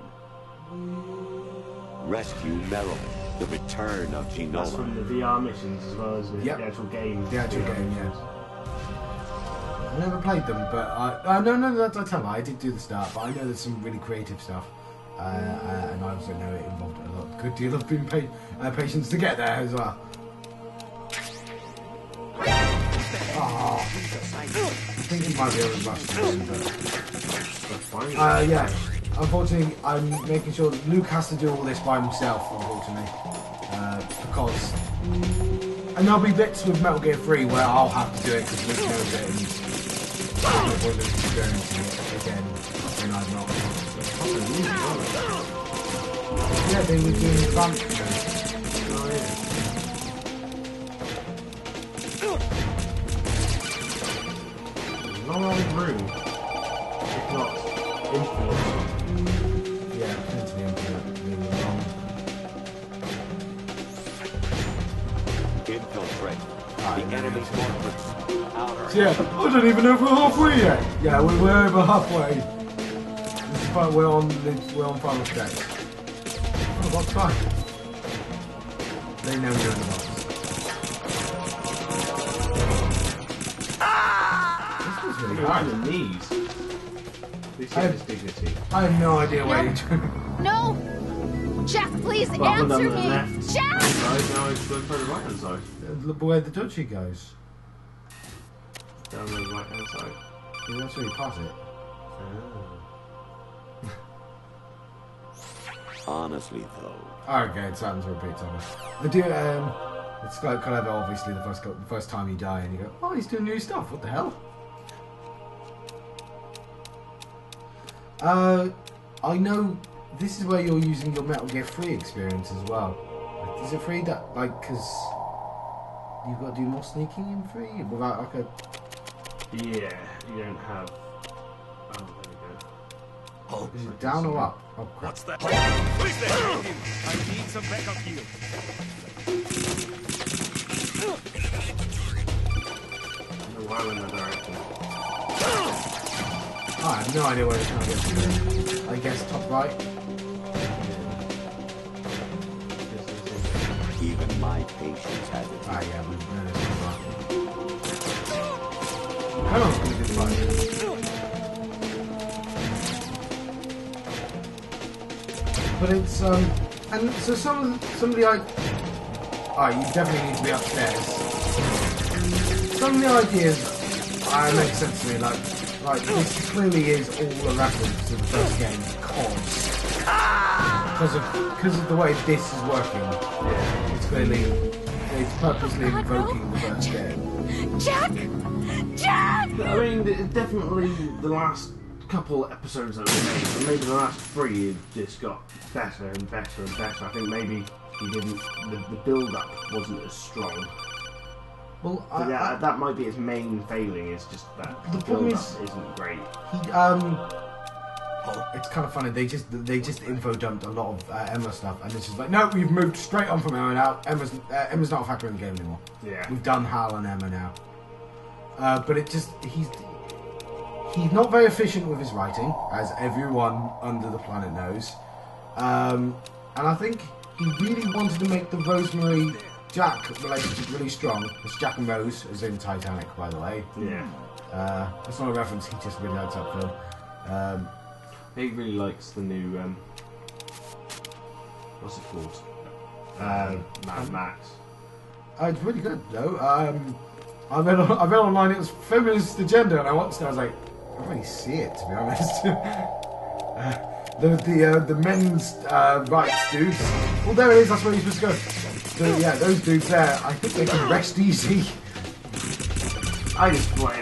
Rescue Merrill. The return of Genola. That's from the VR missions as well as the actual game. The actual game, yeah. I never played them, but no, that's I tell you, I did do the start, but I know there's some really creative stuff. And I also know it involved a good deal of being patience to get there as well. Oh, I think it might be over the but yeah. Unfortunately, I'm making sure Luke has to do all this by himself, unfortunately. Because... And there'll be bits with Metal Gear 3 where I'll have to do it because Luke knows it and there's no point of experiencing it again when I'm not. Yeah, they were doing advanced. Oh, yeah. Long old room. If not infinite. Yeah, potentially infinite. Really long. Infiltrate. The enemy's fortress. Outer. So yeah, I don't even know if we're halfway yet. Yeah, we're over halfway. But we're on final stage. Oh, what's fine? They know you're in the box. This was really hard. On the knees. This is dignity. I have no idea where you're doing. No! Jack, please answer me! Jack! Now it's going for the right hand side. Look where the duchy goes. Down the right hand side. Yeah, that's where you pass it. Honestly, though. Okay, it sounds to repeat something. It's kind of obviously the first time you die and you go, oh, he's doing new stuff. What the hell? I know this is where you're using your Metal Gear 3 experience as well. Like, is it 3 that, like, because you've got to do more sneaking in 3 without, like, a... Yeah, you don't have... Oh, there we go. Oh, is it down or up? Oh, crap. What's that? Who's there? I need some backup here. No, why went that direction? Oh, I have no idea where it's going to get to. I guess top right. Even my patience has its limits. Yeah, we've done it so far. Come on, we can find it. But it's and so some of the you definitely need to be upstairs. Some of the ideas make sense to me, like this clearly is all a reference to the first game because of the way this is working. Yeah, it's purposely invoking the first game. Jack! I mean, definitely the last couple episodes that we made, and maybe the last 3, it just got better and better and better. I think maybe he didn't. The build-up wasn't as strong. Well, that might be his main failing. Is just that the build-up isn't great. It's kind of funny. They just info dumped a lot of Emma stuff, and it's just like, no, we've moved straight on from Emma now. Emma's not a factor in the game anymore. Yeah, we've done Hal and Emma now. But it just he's not very efficient with his writing, as everyone under the planet knows. And I think he really wanted to make the Rosemary Jack relationship really strong. It's Jack and Rose, as in Titanic, by the way. Yeah. That's not a reference, he just really likes that film. He really likes the new, what's it called? Mad Max. It's really good, though. I read online it was feminist agenda, and I watched it, I was like, I don't really see it, to be honest. The men's rights dudes. Well, there it is, that's where you're supposed to go. So, yeah, those dudes there, I think they can rest easy. I just thought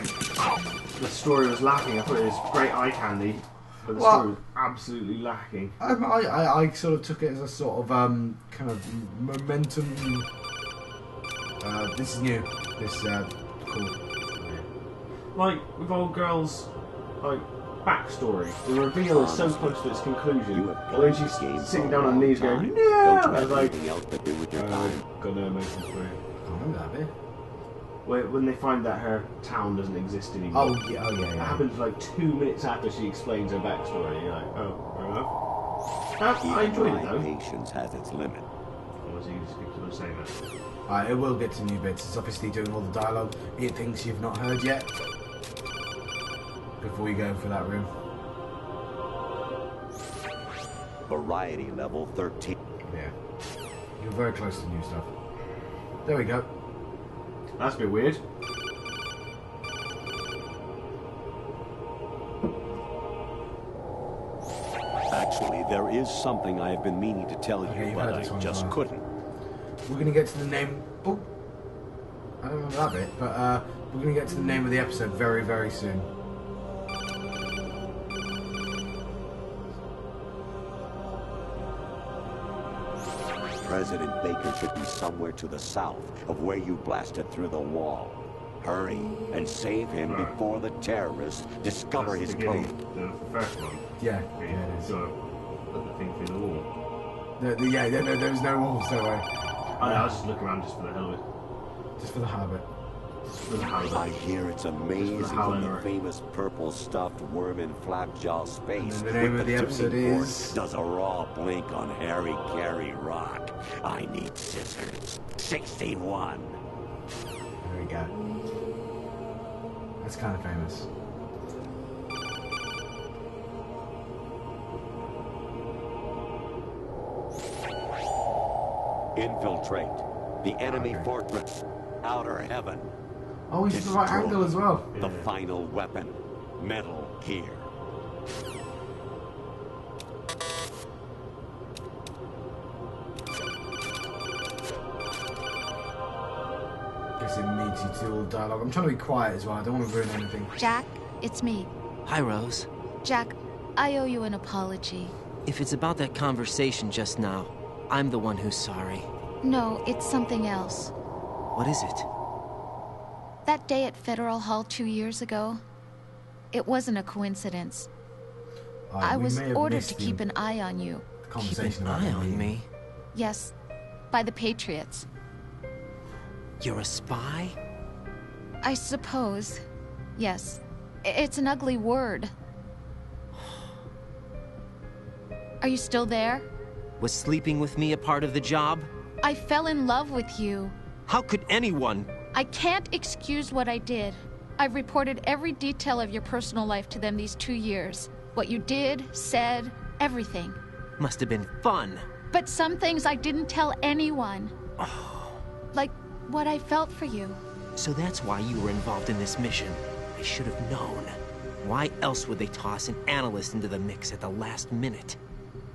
the story was lacking. I thought it was great eye candy, but the story was absolutely lacking. I sort of took it as a sort of kind of momentum. This is new. This cool. Like with old girls, like backstory. The reveal is so close to its conclusion. When she's sitting down on her knees going, "No," I was like, got no emotions for it. I remember that bit. When they find that her town doesn't exist anymore. Oh yeah. It happens like 2 minutes after she explains her backstory. You're like, oh, fair enough. I enjoyed it though. Patience has its limit. Or was he just people saying that? It will get to new bits. It's obviously doing all the dialogue. It thinks you've not heard yet. Before you go for that room. Variety level 13. Yeah. You're very close to new stuff. There we go. That's a bit weird. Actually, there is something I have been meaning to tell you, but I just couldn't. We're going to get to the name... Oh! I don't remember that bit, but we're going to get to the name of the episode very, very soon. President Baker should be somewhere to the south of where you blasted through the wall. Hurry and save him before the terrorists discover his code. The first one. Yeah, it is. Put the thing through the wall. There was no wall, so I was just looking around just for the hell of it. Just for the habit. I hear it's amazing when the famous purple stuffed worm in Flapjaw's face the name of the episode is... does a raw blink on Harry Carey Rock. I need scissors. 61. There we go. That's kind of famous. Infiltrate the enemy fortress. Outer heaven. Oh, he's the right angle as well. The final weapon. Metal Gear. Guess it means you do all the dialogue. I'm trying to be quiet as well. I don't want to ruin anything. Jack, it's me. Hi, Rose. Jack, I owe you an apology. If it's about that conversation just now, I'm the one who's sorry. No, it's something else. What is it? That day at Federal Hall 2 years ago, it wasn't a coincidence. I was ordered to keep an eye on you. Keep an eye on me? Yes, by the Patriots. You're a spy? I suppose. Yes. It's an ugly word. Are you still there? Was sleeping with me a part of the job? I fell in love with you. How could anyone? I can't excuse what I did. I've reported every detail of your personal life to them these 2 years. What you did, said, everything. Must have been fun. But some things I didn't tell anyone. Like what I felt for you. So that's why you were involved in this mission. I should have known. Why else would they toss an analyst into the mix at the last minute?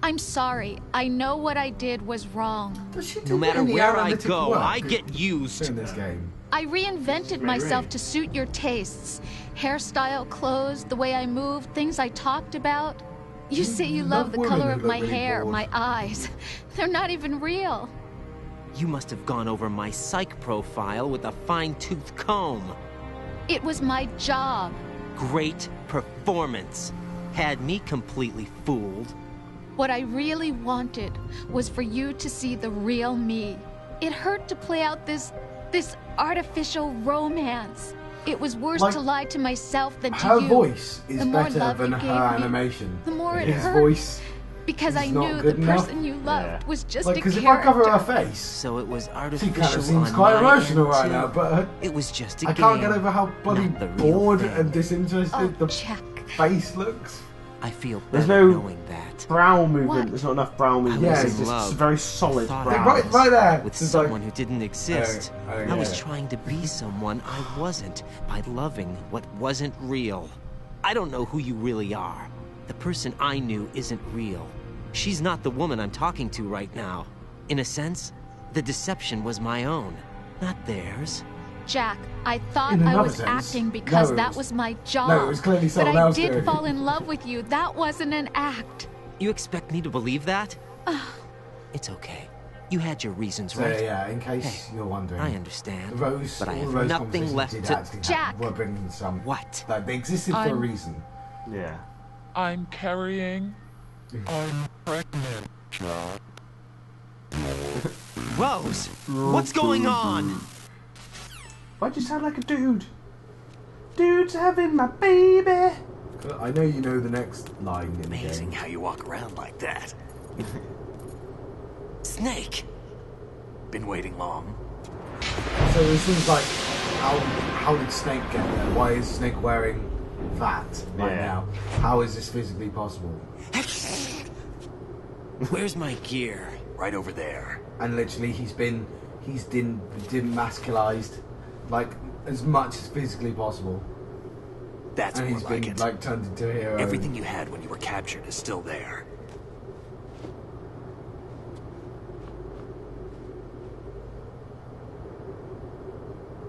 I'm sorry. I know what I did was wrong. No matter where I go, I get used. In this game. I reinvented myself to suit your tastes. Hairstyle, clothes, the way I moved, things I talked about. You say you love the color of my hair, my eyes. They're not even real. You must have gone over my psych profile with a fine-tooth comb. It was my job. Great performance. Had me completely fooled. What I really wanted was for you to see the real me. It hurt to play out this artificial romance. It was worse Like, to lie to myself than to her you. voice is The more better love than you her gave me, animation. the more it His hurt. voice Because is I not knew the good enough. person you loved was just Like, a because character. if I cover her face, So it was she artificial kind of seems on quite my emotional end, right too. now, but It was just a I game. can't get over how bloody not the real bored thing. and disinterested Oh, the Jack. face looks. I feel There's better no knowing that. brow movement. What? There's not enough brow movement. Yeah, It's it's just love. very solid Thought brows. Right there. With It's someone like, who didn't exist. I was yeah. trying to be someone I wasn't by loving what wasn't real. I don't know who you really are. The person I knew isn't real. She's not the woman I'm talking to right now. In a sense, the deception was my own, not theirs. Jack, I thought In I another was sense. acting because No, it that was- was my job. no, it was clearly but someone I else did doing fall it. in love with you. That wasn't an act. You expect me to believe that? It's okay. You had your reasons, So right? yeah, in case Hey, you're wondering, I understand. Rose, but I all have Rose nothing conversations left did to... actually Jack. happen. We're bringing some. What? Like, they existed for a reason. Yeah. I'm carrying. I'm pregnant, Jack. Rose, what's going on? Why'd you sound like a dude? Dude's having my baby. I know you know the next line in the Amazing game. how you walk around like that. Snake. Been waiting long? So it seems like, how did Snake get there? Why is Snake wearing that right now? How is this physically possible? Where's my gear? Right over there. And literally, he's been demasculized, like as much as physically possible. That's and more he's like been it. like turned into a hero. Everything you had when you were captured is still there.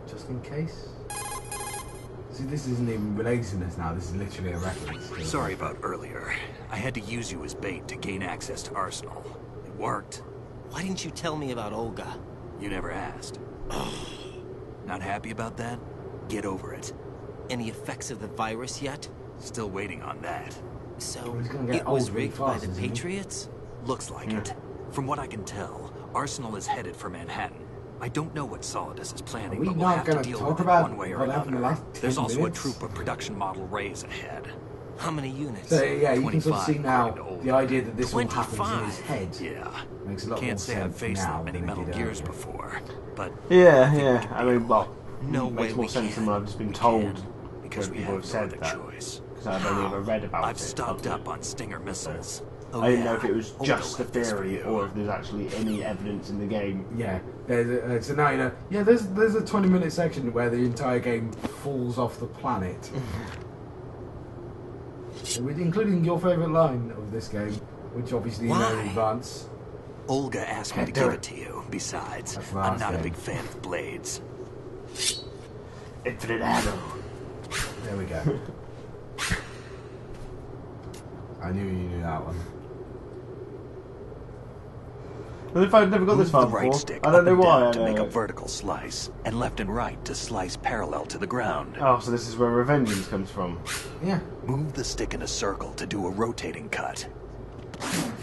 Just in case. See, this isn't even related to this now. This is literally a reference. to- Sorry about earlier. I had to use you as bait to gain access to Arsenal. It worked. Why didn't you tell me about Olga? You never asked. Not happy about that? Get over it. Any effects of the virus yet? Still waiting on that. So, He's gonna get it was old really rigged by fast, the isn't he? Patriots? Looks like it. From what I can tell, Arsenal is headed for Manhattan. I don't know what Solidus is planning, Are we but we'll not have to gonna deal talk with it about one way or what happened in another. the last 10 There's also minutes? a troop of production model Rays ahead. How many units? So yeah, you can sort of 25 see now according to Olga. the idea that this all happens in 25. his head. Yeah. Makes a lot Can't more say I've sense faced now that many than it Metal did Gears earlier. before, but Yeah. I mean, well, No makes way more we sense than can. when I've just been told. because we people have have no said other that. choice. Because I've only ever read about I've it. stocked up on Stinger missiles. Oh, I didn't yeah. know if it was Olga just a left this for theory you. or if there's actually any evidence in the game. Yeah, so now you know. Yeah, there's a 20-minute section where the entire game falls off the planet, including your favourite line of this game, which obviously you know in Why? advance. Olga asked me to Do give it. it to you. Besides, That's the I'm last not a game. big fan of blades. Infinite ammo. There we go. I knew you knew that one. Well, if I'd never got this Move far the right before, stick I don't up know and why. down to make a vertical slice, and left and right to slice parallel to the ground. Oh, so this is where Revengeance comes from. Yeah, Move the stick in a circle to do a rotating cut.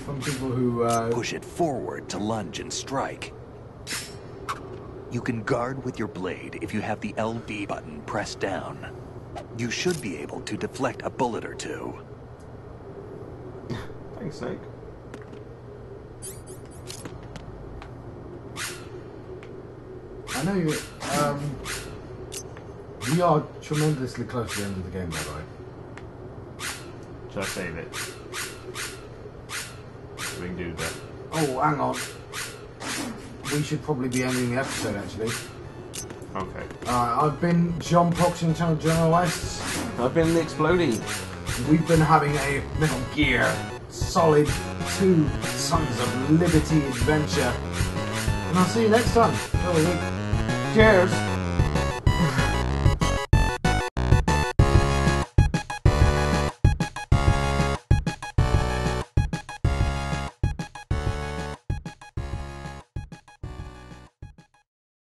from people who Push it forward to lunge and strike. You can guard with your blade if you have the LB button pressed down. You should be able to deflect a bullet or two. Thanks, Snake. I know you. We are tremendously close to the end of the game, by the way. Should I save it? We can do that. Oh, hang on. We should probably be ending the episode, actually. Okay. I've been John Pox in Channel General West. I've been the Explodey. We've been having a Metal Gear Solid 2 Sons of Liberty adventure. And I'll see you next time. Have a week. Cheers!